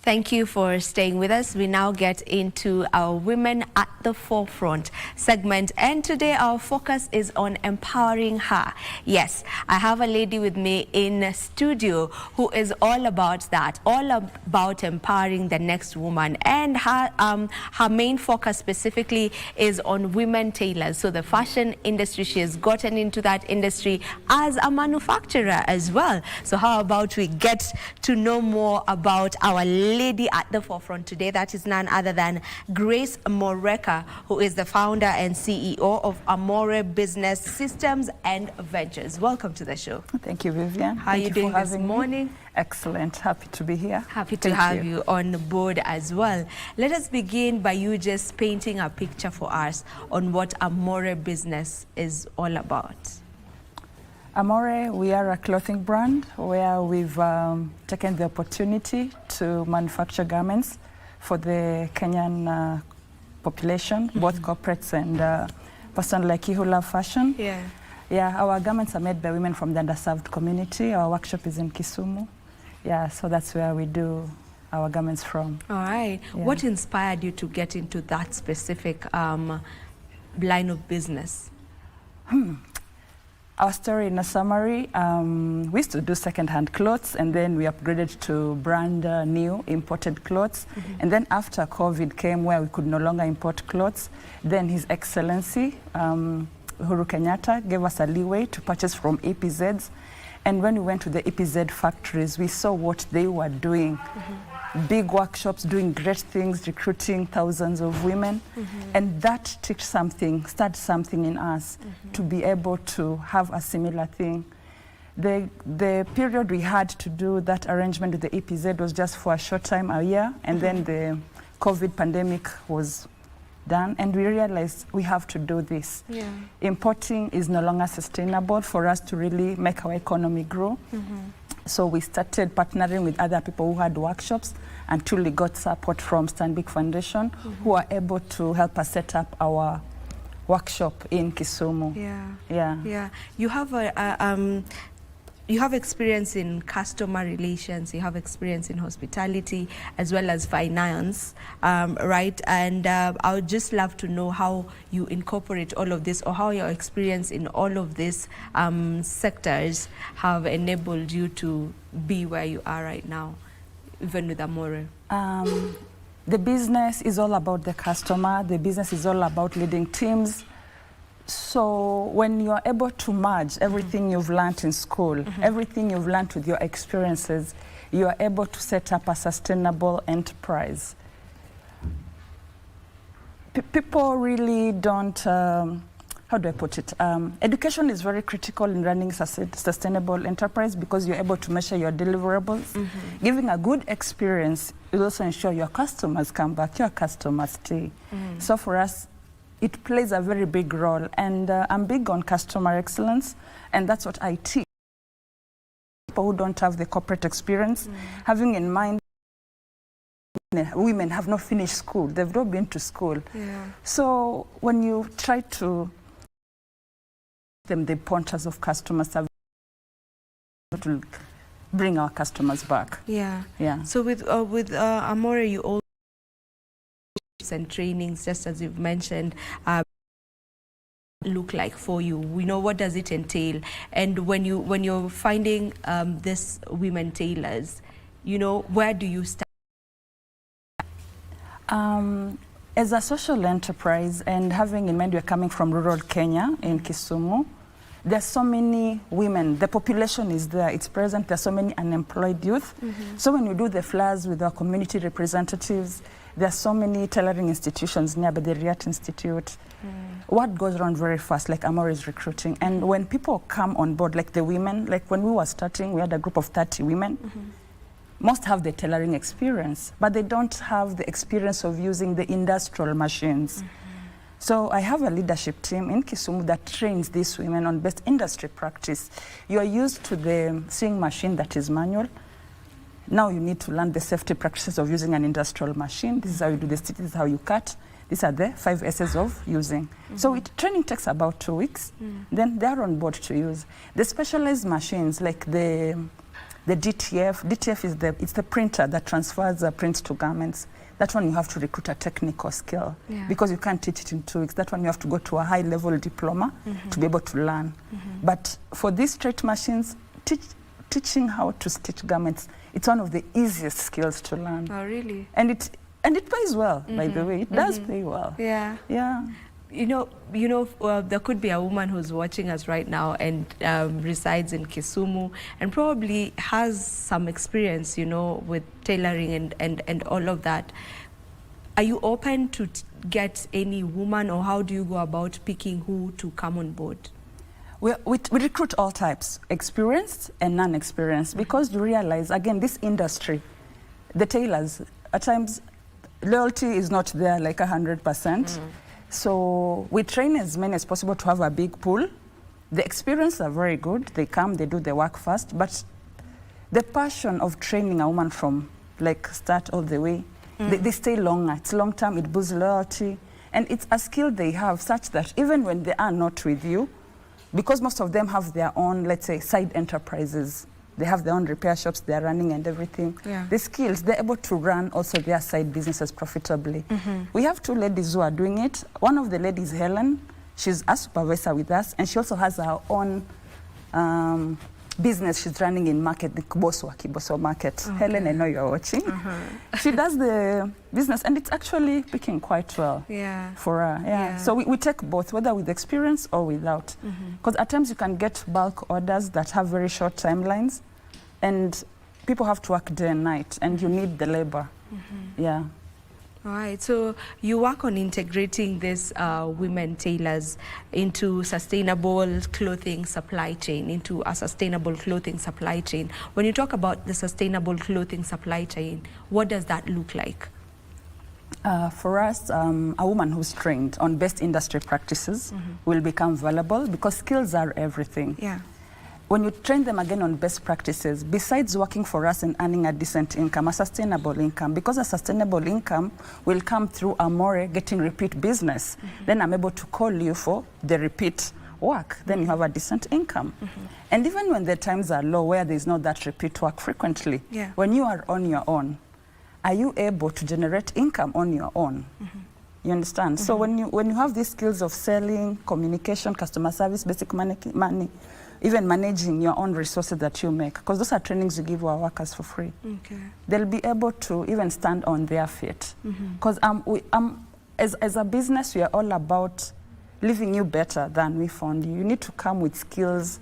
Thank you for staying with us. We now get into our Women at the Forefront segment, and today our focus is on empowering her. Yes, I have a lady with me in studio who is all about that, all about empowering the next woman, and her main focus specifically is on women tailors. So the fashion industry, she has gotten into that industry as a manufacturer as well. So how about we get to know more about our lady at the forefront today? That is none other than Grace Moreka, who is the founder and CEO of AMORE Business Systems and Ventures. Welcome to the show. Thank you, Vivian. How are you doing this morning? Excellent. Happy to be here. Happy to have you on board as well. Let us begin by you just painting a picture for us on what AMORE Business is all about. AMORE, we are a clothing brand where we've taken the opportunity to manufacture garments for the Kenyan population, both corporates and person like you who love fashion. Yeah, our garments are made by women from the underserved community. Our workshop is in Kisumu. Yeah, so that's where we do our garments from. All right. Yeah. What inspired you to get into that specific line of business? Our story in a summary, we used to do second-hand clothes, and then we upgraded to brand new imported clothes. And then after COVID came, where we could no longer import clothes, then His Excellency Uhuru Kenyatta gave us a leeway to purchase from EPZs. And when we went to the EPZ factories, we saw what they were doing. Big workshops doing great things, recruiting thousands of women. And that started something in us to be able to have a similar thing. The period we had to do that arrangement with the EPZ was just for a short time, a year, and then the COVID pandemic was done, and we realized we have to do this. Importing is no longer sustainable for us to really make our economy grow. So we started partnering with other people who had workshops until we got support from Stanbic Foundation, who are able to help us set up our workshop in Kisumu. Yeah. You have experience in customer relations, you have experience in hospitality, as well as finance, right? And I would just love to know how you incorporate all of this, or how your experience in all of these sectors have enabled you to be where you are right now, even with AMORE. The business is all about the customer. The business is all about leading teams. So when you're able to merge everything you've learned in school, everything you've learned with your experiences, you are able to set up a sustainable enterprise. People really don't, how do I put it? Education is very critical in running a sustainable enterprise, because you're able to measure your deliverables. Giving a good experience will also ensure your customers come back, your customers stay. So for us, it plays a very big role, and I'm big on customer excellence, and that's what I teach people who don't have the corporate experience, having in mind women have not finished school, they've not been to school. So when you try to them the pointers of customer service to bring our customers back. So with AMORE, you also and trainings, just as you've mentioned, look like for you? We know, what does it entail? And when you're finding this women tailors, you know, where do you start? As a social enterprise, and having in mind we're coming from rural Kenya in Kisumu, there's so many women, the population is there, it's present, there's so many unemployed youth. So when we do the flyers with our community representatives, there are so many tailoring institutions nearby, the Riat Institute. What goes around very fast, like AMORE is recruiting. And when people come on board, like the women, like when we were starting, we had a group of 30 women. Most have the tailoring experience, but they don't have the experience of using the industrial machines. So I have a leadership team in Kisumu that trains these women on best industry practice. You are used to the sewing machine that is manual. Now you need to learn the safety practices of using an industrial machine. This is how you do the stitch, this is how you cut. These are the 5 S's of using. So training takes about 2 weeks. Then they're on board to use. The specialized machines, like the The DTF is it's the printer that transfers the prints to garments. That one you have to recruit a technical skill because you can't teach it in 2 weeks. That one you have to go to a high-level diploma to be able to learn. But for these straight machines, teaching how to stitch garments, it's one of the easiest skills to learn. Oh, really? And it pays well, by the way. It does pay well. Yeah. Yeah. You know, there could be a woman who's watching us right now and resides in Kisumu and probably has some experience, you know, with tailoring and all of that. Are you open to get any woman, or how do you go about picking who to come on board? We recruit all types, experienced and non-experienced, because you realize, again, this industry, the tailors, at times, loyalty is not there like 100%. So we train as many as possible to have a big pool. The experience are very good. They come, they do the work first. But the passion of training a woman from like start all the way, they stay longer. It's long term, it boosts loyalty. And it's a skill they have such that even when they are not with you, because most of them have their own, let's say, side enterprises. They have their own repair shops they're running and everything. The skills, they're able to run also their side businesses profitably. We have 2 ladies who are doing it. One of the ladies, Helen, she's a supervisor with us, and she also has her own business she's running in market, the Kiboso market. Helen, I know you're watching. She does the business, and it's actually picking quite well for her. So we take both, whether with experience or without. Because at times you can get bulk orders that have very short timelines, and people have to work day and night, and you need the labor. All right, so you work on integrating these women tailors into sustainable clothing supply chain, into a sustainable clothing supply chain. When you talk about the sustainable clothing supply chain, what does that look like? For us, a woman who's trained on best industry practices will become valuable, because skills are everything. When you train them again on best practices, besides working for us and earning a decent income, a sustainable income, because a sustainable income will come through AMORE getting repeat business. Then I'm able to call you for the repeat work. Then you have a decent income. And even when the times are low, where there's not that repeat work frequently, when you are on your own, are you able to generate income on your own? You understand? So when you have these skills of selling, communication, customer service, basic money, even managing your own resources that you make, because those are trainings you give our workers for free. They'll be able to even stand on their feet. Because as a business, we are all about leaving you better than we found you. You need to come with skills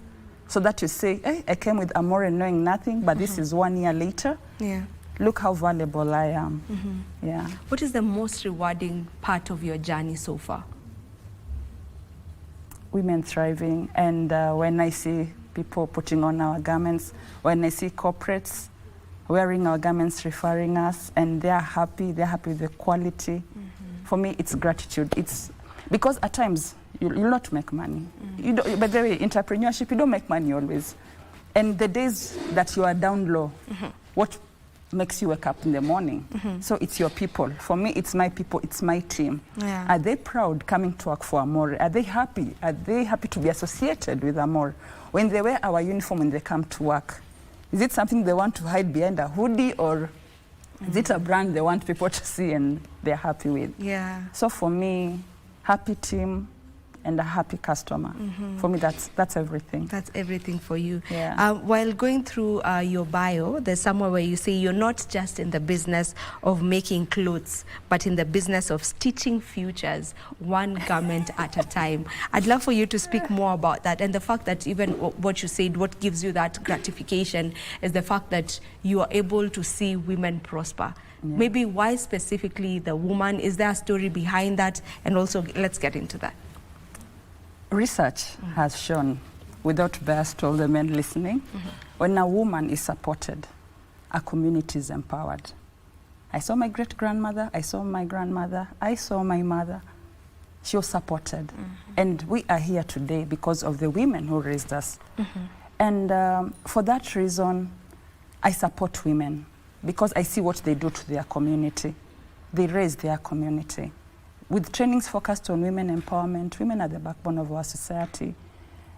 so that you say, hey, I came with AMORE knowing nothing, but this is 1 year later. Look how valuable I am. What is the most rewarding part of your journey so far? Women thriving, and when I see people putting on our garments, when I see corporates wearing our garments, referring us, and they're happy with the quality. For me, it's gratitude. It's because at times you'll not make money. You don't, by the way, entrepreneurship, you don't make money always. And the days that you are down low, what makes you wake up in the morning? So it's your people. For me, it's my people, it's my team. Are they proud coming to work for AMORE? Are they happy? Are they happy to be associated with AMORE? When they wear our uniform and they come to work, is it something they want to hide behind a hoodie, or is it a brand they want people to see and they're happy with? So for me, happy team and a happy customer. For me, that's everything. That's everything for you. While going through your bio, there's somewhere where you say you're not just in the business of making clothes, but in the business of stitching futures, one garment at a time. I'd love for you to speak more about that, and the fact that even what you said, what gives you that gratification is the fact that you are able to see women prosper. Maybe why specifically the woman? Is there a story behind that? And also, let's get into that. Research has shown, without bias to all the men listening, when a woman is supported, a community is empowered. I saw my great-grandmother, I saw my grandmother, I saw my mother. She was supported. And we are here today because of the women who raised us. And for that reason, I support women, because I see what they do to their community. They raise their community. With trainings focused on women empowerment, women are the backbone of our society.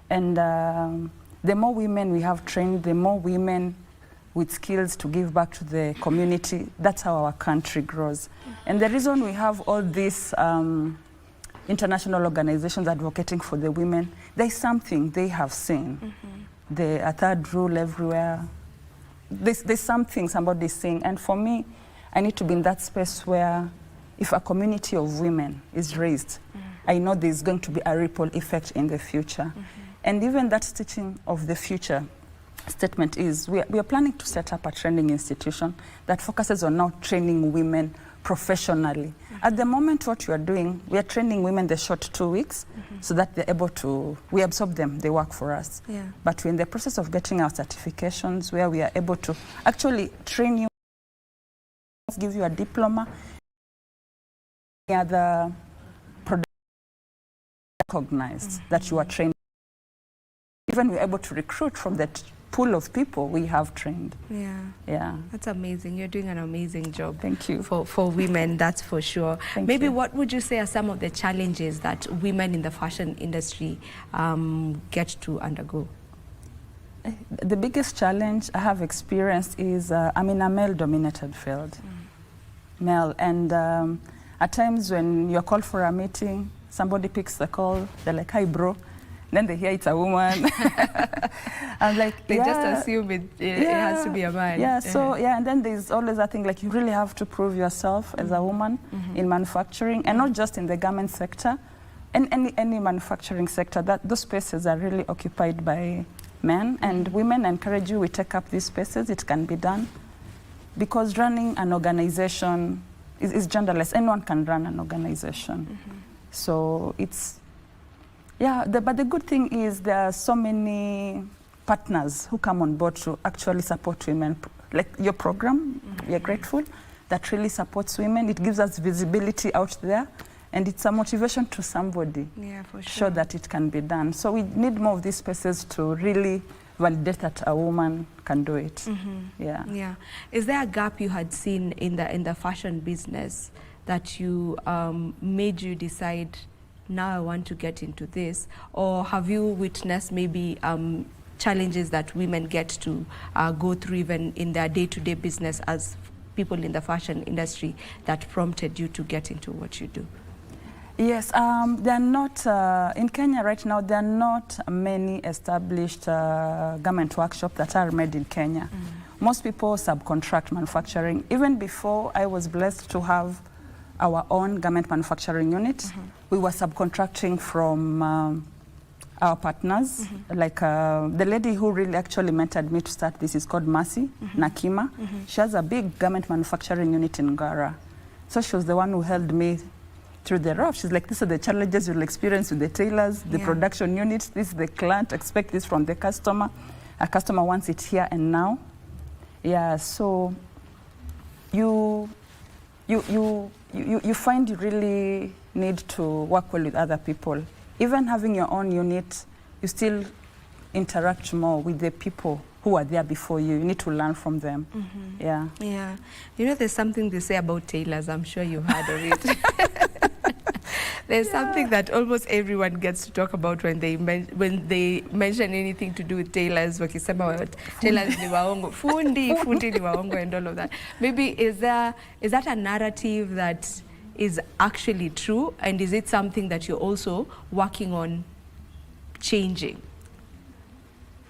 And the more women we have trained, the more women with skills to give back to the community. That's how our country grows. And the reason we have all these international organizations advocating for the women, there's something they have seen. The third rule everywhere. There's something somebody's saying. And for me, I need to be in that space where if a community of women is raised, I know there's going to be a ripple effect in the future. And even that stitching of the future statement is, we are planning to set up a training institution that focuses on now training women professionally. At the moment, what we are doing, we are training women the short 2 weeks so that they're able to, we absorb them, they work for us. But we're in the process of getting our certifications where we are able to actually train you, give you a diploma, any other product recognized that you are trained. Even we're able to recruit from that pool of people we have trained. Yeah. That's amazing. You're doing an amazing job. Thank you. For women, that's for sure. Maybe what would you say are some of the challenges that women in the fashion industry get to undergo? The biggest challenge I have experienced is I'm in a male-dominated field. Male, and at times when you're called for a meeting, somebody picks the call, they're like, "Hi, bro." Then they hear it's a woman. I'm like, they just assume it has to be a man. And then there's always that thing, like, you really have to prove yourself as a woman in manufacturing, and not just in the garment sector, and any manufacturing sector. That those spaces are really occupied by men, and women encourage you, we take up these spaces, it can be done. Because running an organization is genderless. Anyone can run an organization. So it's, but the good thing is there are so many partners who come on board to actually support women. Like your program, we are grateful, that really supports women. It gives us visibility out there, and it's a motivation to somebody for sure. Show that it can be done. So we need more of these spaces to really validate that a woman can do it. Is there a gap you had seen in the fashion business that you made you decide, now I want to get into this? Or have you witnessed maybe challenges that women get to go through even in their day-to-day business as people in the fashion industry that prompted you to get into what you do? Yes, there are not, in Kenya right now, there are not many established garment workshops that are made in Kenya. Most people subcontract manufacturing. Even before I was blessed to have our own garment manufacturing unit, we were subcontracting from our partners. Like the lady who really actually mentored me to start this is called Mercy Nakima. She has a big garment manufacturing unit in Ngara. So she was the one who held me through the rough. She's like, these are the challenges you'll experience with the tailors, the production units, this is the client, expect this from the customer. A customer wants it here and now. So you find you really need to work well with other people. Even having your own unit, you still interact more with the people who are there before you. You need to learn from them. You know, there's something they say about tailors. I'm sure you've heard of it. There's something that almost everyone gets to talk about when they mention anything to do with tailors. Wakisema tailors ni waongo, fundi ni waongo, and all of that. Maybe is that a narrative that is actually true, and is it something that you're also working on changing?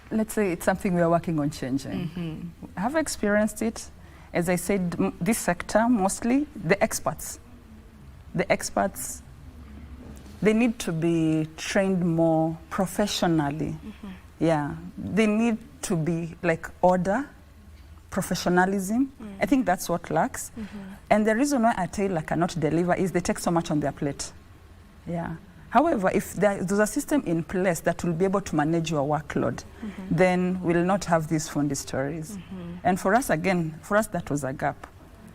Let's say it's something we are working on changing. I have experienced it. As I said, this sector, mostly the experts, they need to be trained more professionally. They need to be like order, professionalism. I think that's what lacks. And the reason why a tailor cannot deliver is they take so much on their plate. However, if there's a system in place that will be able to manage your workload, then we'll not have these funny stories. And for us, again, that was a gap.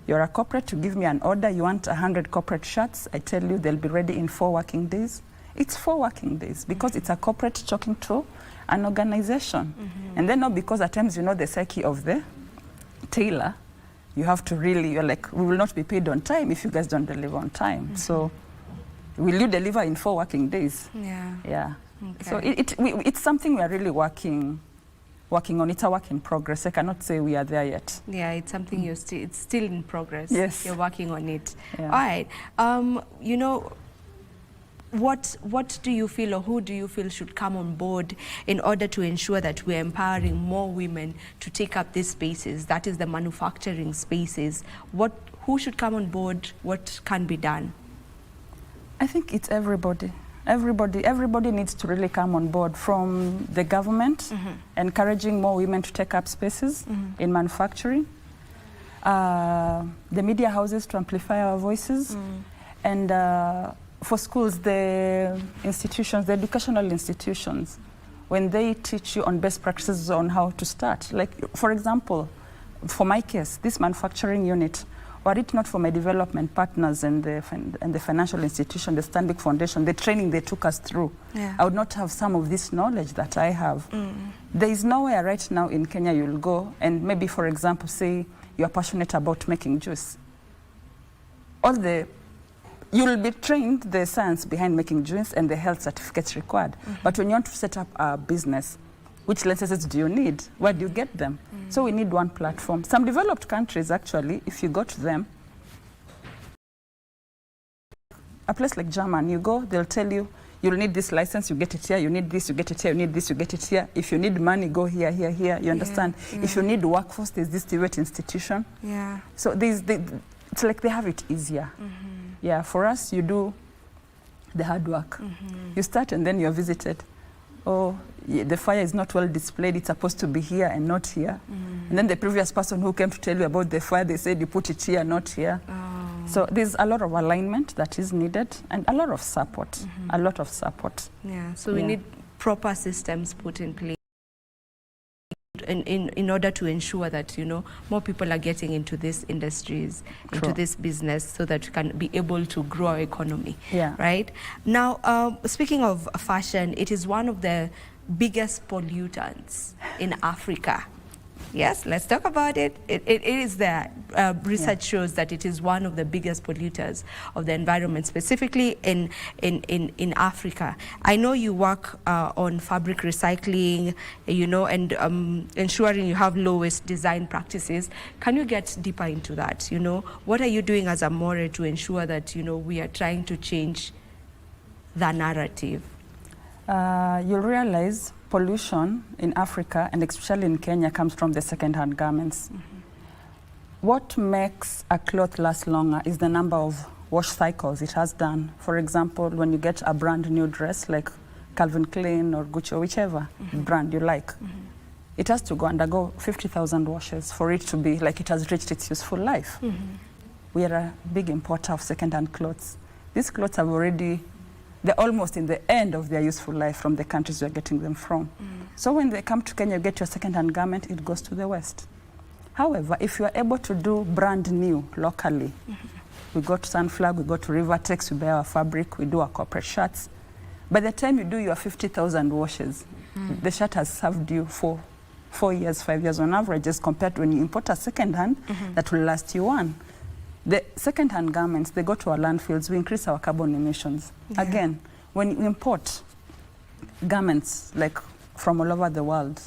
You're a corporate, you give me an order, you want 100 corporate shirts, I tell you they'll be ready in 4 working days. It's 4 working days because it's a corporate talking to an organization. And then not because at times you know the psyche of the tailor, you have to really, you're like, we will not be paid on time if you guys don't deliver on time. So will you deliver in 4 working days? Okay. So it's something we are really working working on. It's a work in progress. I cannot say we are there yet. Yeah, it's something it's still in progress. Yes. You're working on it. Yeah. All right. You know, what do you feel, or who do you feel should come on board in order to ensure that we're empowering more women to take up these spaces, that is the manufacturing spaces? Who should come on board? What can be done? I think it's everybody. Everybody needs to really come on board, from the government, encouraging more women to take up spaces in manufacturing, the media houses to amplify our voices, and for schools, the institutions, the educational institutions, when they teach you on best practices on how to start. Like, for example, for my case, this manufacturing unit, were it not for my development partners and the financial institution, the Stanbic Foundation, the training they took us through, I would not have some of this knowledge that I have. There is nowhere right now in Kenya you'll go and maybe, for example, say you're passionate about making juice. You'll be trained the science behind making juice and the health certificates required. But when you want to set up a business, which licenses do you need? Where do you get them? So we need one platform. Some developed countries, actually, if you go to them, a place like Germany, you go, they'll tell you, you'll need this license, you get it here, you need this, you get it here, you need this, you get it here. If you need money, go here, here, here, you understand? If you need workforce, there's this debate institution. So it's like they have it easier. Yeah, for us, you do the hard work. You start and then you're visited. Oh, the fire is not well displayed, it's supposed to be here and not here. And then the previous person who came to tell you about the fire, they said you put it here, not here. So there's a lot of alignment that is needed and a lot of support, a lot of support. Yeah, so we need proper systems put in place in order to ensure that, you know, more people are getting into these industries, into this business, so that we can be able to grow our economy. Right? Now, speaking of fashion, it is one of the biggest pollutants in Africa. Yes, let's talk about it. It is there. Research shows that it is one of the biggest polluters of the environment, specifically in Africa. I know you work on fabric recycling, you know, and ensuring you have low waste design practices. Can you get deeper into that? You know, what are you doing as AMORE to ensure that, you know, we are trying to change the narrative? You'll realize pollution in Africa, and especially in Kenya, comes from the second-hand garments. What makes a cloth last longer is the number of wash cycles it has done. For example, when you get a brand new dress like Calvin Klein or Gucci or whichever brand you like, it has to go undergo 50,000 washes for it to be like it has reached its useful life. We are a big importer of second-hand clothes. These clothes have already, they're almost in the end of their useful life from the countries we're getting them from. So when they come to Kenya, you get your second-hand garment, it goes to the West. However, if you are able to do brand new locally, we go to Sunflag, we go to Rivertex, we buy our fabric, we do our corporate shirts. By the time you do your 50,000 washes, the shirt has served you for 4 years, 5 years on average, as compared to when you import a second-hand that will last you one. The second-hand garments, they go to our landfills, we increase our carbon emissions. Again, when you import garments like from all over the world,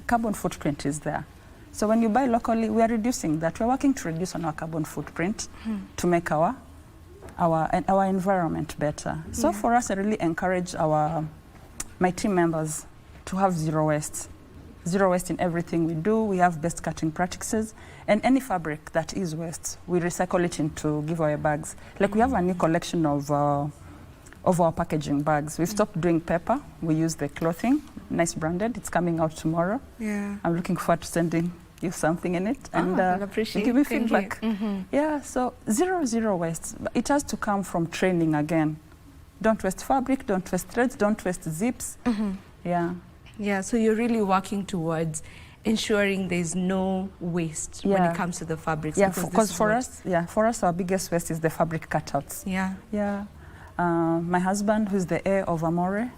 carbon footprint is there. So when you buy locally, we are reducing that. We're working to reduce on our carbon footprint to make our environment better. So for us, I really encourage my team members to have zero waste. Zero waste in everything we do. We have best cutting practices, and any fabric that is waste, we recycle it into giveaway bags. Like we have a new collection of our packaging bags. We've stopped doing paper. We use the clothing, nice branded. It's coming out tomorrow. I'm looking forward to sending you something in it, and give me feedback. Yeah, so zero waste. It has to come from training again. Don't waste fabric, don't waste threads, don't waste zips. Yeah, so you're really working towards ensuring there's no waste when it comes to the fabrics. Yeah, because for us, our biggest waste is the fabric cutouts. My husband, who's the heir of AMORE,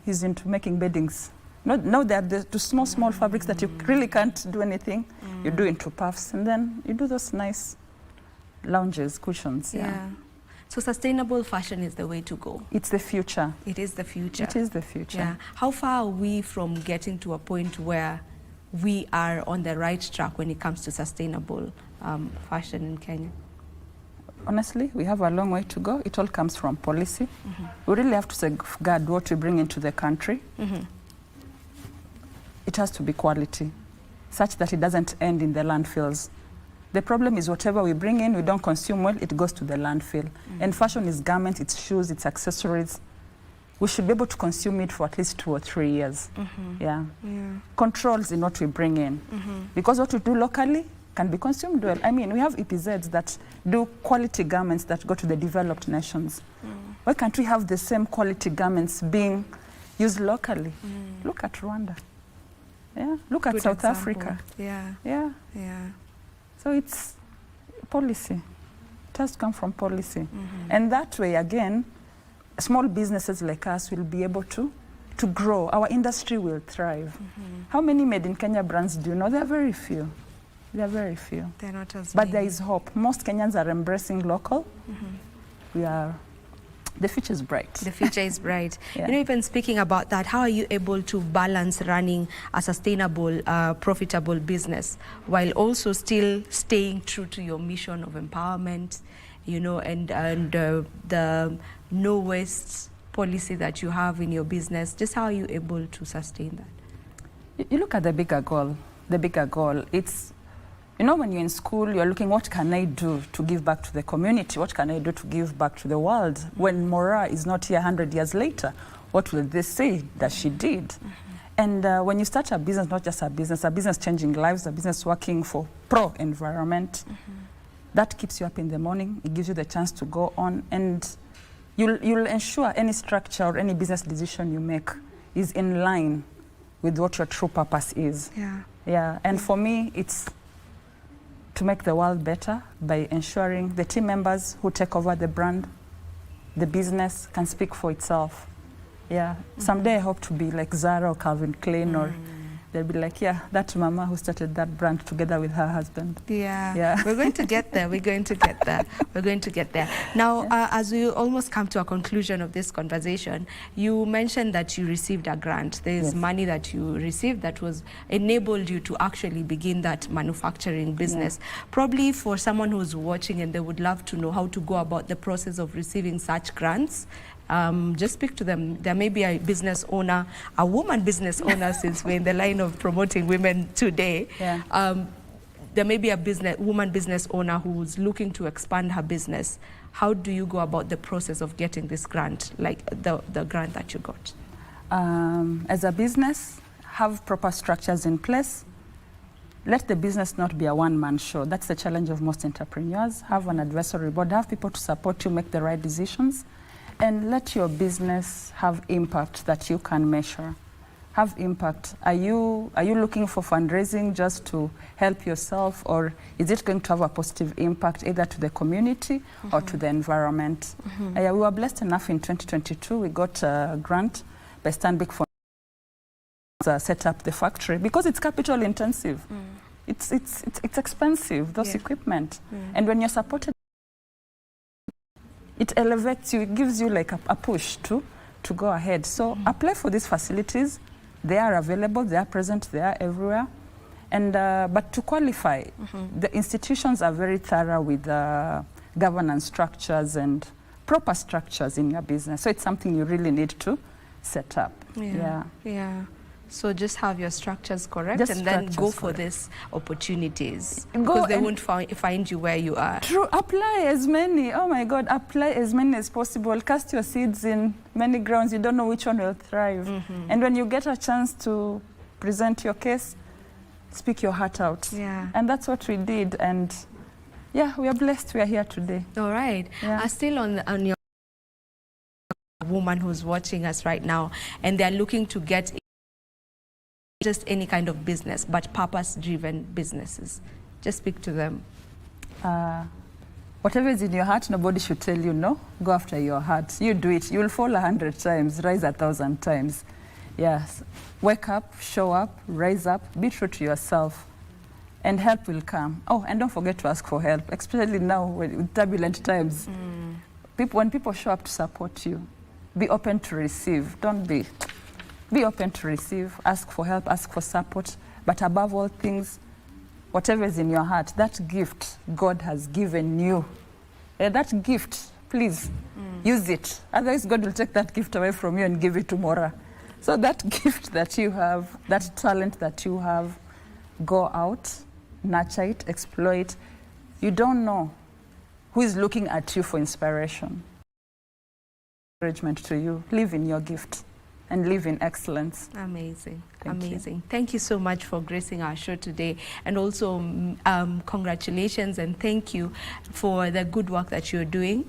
he's into making beddings. No, they're the small fabrics that you really can't do anything. You do into puffs, and then you do those nice lounges, cushions. So sustainable fashion is the way to go. It's the future. It is the future. It is the future. Yeah. How far are we from getting to a point where we are on the right track when it comes to sustainable fashion in Kenya? Honestly, we have a long way to go. It all comes from policy. We really have to safeguard what we bring into the country. It has to be quality, such that it doesn't end in the landfills. The problem is whatever we bring in, we don't consume well, it goes to the landfill. And fashion is garments, it's shoes, it's accessories. We should be able to consume it for at least 2 or 3 years. Yeah. Controls in what we bring in. Because what we do locally can be consumed well. I mean, we have EPZs that do quality garments that go to the developed nations. Why can't we have the same quality garments being used locally? Look at Rwanda. Yeah. Look at Good South example. Africa. Yeah. Yeah. Yeah. So it's policy. It has to come from policy. And that way, again, small businesses like us will be able to grow. Our industry will thrive. How many made in Kenya brands do you know? There are very few. There are very few. They're not as But many. there is hope. Most Kenyans are embracing local. The future is bright. The future is bright. Yeah. You know, even speaking about that, how are you able to balance running a sustainable, profitable business while also still staying true to your mission of empowerment, you know, and the no waste policy that you have in your business? Just how are you able to sustain that? You look at the bigger goal. The bigger goal, it's, you know, when you're in school, you're looking, what can I do to give back to the community? What can I do to give back to the world? When Moreka is not here 100 years later, what will they say that she did? And when you start a business, not just a business changing lives, a business working for pro-environment, that keeps you up in the morning. It gives you the chance to go on, and you'll ensure any structure or any business decision you make is in line with what your true purpose is. Yeah. Yeah, and for me, it's to make the world better by ensuring the team members who take over the brand, the business can speak for itself. Yeah, someday I hope to be like Zara or Calvin Klein, or they'll be like, yeah, that mama who started that brand together with her husband. Yeah. We're going to get there. We're going to get there. We're going to get there. Now, as we almost come to a conclusion of this conversation, you mentioned that you received a grant. There's money that you received that was enabled you to actually begin that manufacturing business. Probably for someone who's watching and they would love to know how to go about the process of receiving such grants, just speak to them. There may be a business owner, a woman business owner, since we're in the line of promoting women today. There may be a woman business owner who's looking to expand her business. How do you go about the process of getting this grant, like the grant that you got? As a business, have proper structures in place. Let the business not be a one-man show. That's the challenge of most entrepreneurs. Have an advisory board, have people to support you make the right decisions. And let your business have impact that you can measure. Have impact. Are you looking for fundraising just to help yourself, or is it going to have a positive impact either to the community or to the environment? We were blessed enough in 2022. We got a grant by Stanbic for set up the factory because it's capital intensive. It's expensive, those equipment. And when you're supported, it elevates you, it gives you like a push to go ahead. So apply for these facilities. They are available, they are present, they are everywhere. And but to qualify, the institutions are very thorough with governance structures and proper structures in your business. So it's something you really need to set up. So just have your structures correct, and then go for these opportunities. Because they won't find you where you are. True. Apply as many. Oh my God, apply as many as possible. Cast your seeds in many grounds. You don't know which one will thrive. And when you get a chance to present your case, speak your heart out. And that's what we did. And yeah, we are blessed we are here today. All right. Still on your woman who's watching us right now, and they're looking to get just any kind of business, but purpose-driven businesses. Just speak to them. Whatever is in your heart, nobody should tell you no. Go after your heart. You do it. You'll fall 100 times, rise 1,000 times. Yes. Wake up, show up, rise up, be true to yourself, and help will come. Oh, and don't forget to ask for help, especially now with turbulent times. when people show up to support you, be open to receive. Don't be open to receive. Ask for help, ask for support. But above all things, whatever is in your heart, that gift God has given you, that gift, please use it. Otherwise, God will take that gift away from you and give it to Mora. So that gift that you have, that talent that you have, go out, nurture it, exploit. You don't know who is looking at you for inspiration. Encouragement to you. Live in your gift and live in excellence. Amazing. Thank you. Thank you so much for gracing our show today, and also congratulations and thank you for the good work that you're doing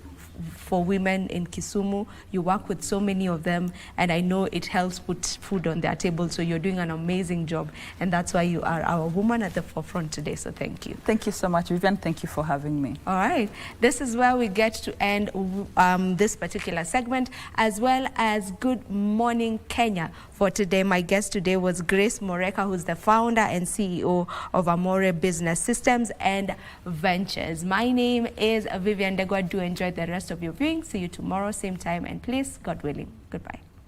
for women in Kisumu. You work with so many of them, and I know it helps put food on their table, so you're doing an amazing job, and that's why you are our woman at the forefront today, so thank you. Thank you so much, Vivian. Thank you for having me. All right, this is where we get to end this particular segment, as well as Good Morning Kenya for today. My guest today was Grace Moreka, who's the founder and CEO of AMORE Business Systems and Ventures. My name is Vivian Degwa. Do enjoy the rest of your viewing. See you tomorrow, same time and place, God willing. Goodbye.